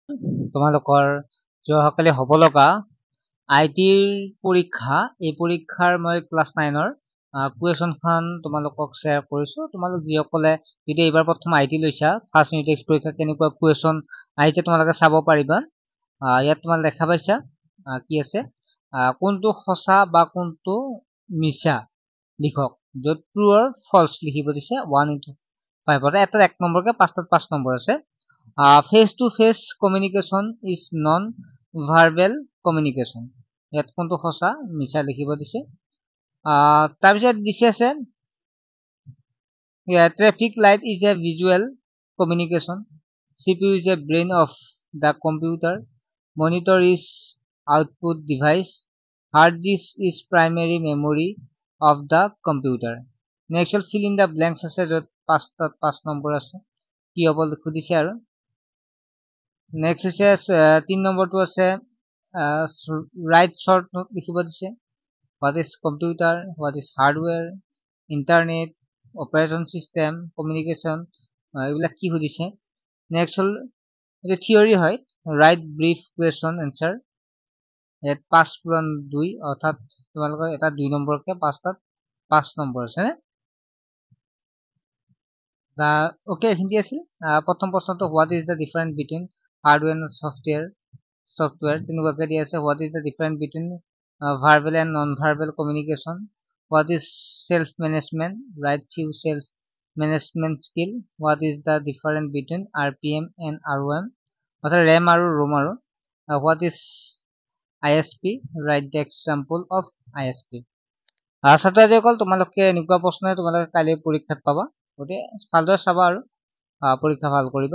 তোমালোকৰ যোৱাকালি হ'ব লগা আইটিৰ পৰীক্ষা এই পৰীক্ষাৰ মই ক্লাছ 9ৰ কুৱেশ্যনখন তোমালোকক শ্বেয়াৰ কৰিছোঁ। তোমালোক যিসকলে যদি এইবাৰ প্ৰথম আইটি লৈছা ফাৰ্ষ্ট ইউনিট টেষ্ট পৰীক্ষা কেনেকুৱা কুৱেশ্যন আহিছে তোমালোকে চাব পাৰিবা। ইয়াত তোমালোকে দেখা পাইছা কি আছে কোনটো সঁচা বা কোনটো মিছা লিখক, য'ত ট্ৰু অৰ ফলছ লিখিব দিছে 1 into 5 এটাত 1 নম্বৰকে 5টাত 5 নম্বৰ আছে। Face to face communication is non verbal communication, ইয়াত কোনটো সঁচা মিছা লিখিব দিছে। তাৰপিছত দিছে আছে traffic light is a visual communication, CPU is a brain of the computer, monitor is output device, hard disk is primary memory of the computer. Next will fill in the blanks আছে য'ত 5 number আছে কি হ'ব সুধিছে। আৰু next হৈছে 3 নম্বৰটো আছে ৰাইট শ্বৰ্ট নোট লিখিব দিছে। What is computer, what is hardware, internet, operation system, communication, এইবিলাক কি সুধিছে। নেক্সট হ'ল এইটো থিয়ৰী হয়, ৰাইট ব্ৰিফ কুৱেশ্যন এনচাৰ, ইয়াত 5 × 2 অৰ্থাৎ তোমালোকৰ এটা 2 নম্বৰকে 5টাত 5 নম্বৰ আছে নে। অ'কে এইখিনি আছিল। প্ৰথম প্ৰশ্নটো what is the difference between hardware and software তেনেকুৱাকে দিয়া আছে। What is the difference between verbal and non verbal communication, what is self management, right few self management skill, what is the difference between RPM and ROM অৰ্থাৎ RAM আৰু Rome. আৰু what is ISP, right the example of ISP। ছাত্ৰ-ছাত্ৰীসকল তোমালোকে এনেকুৱা প্ৰশ্ন তোমালোকে কালি পৰীক্ষাত পাবা, গতিকে ভালদৰে চাবা আৰু পৰীক্ষা ভাল কৰিবা।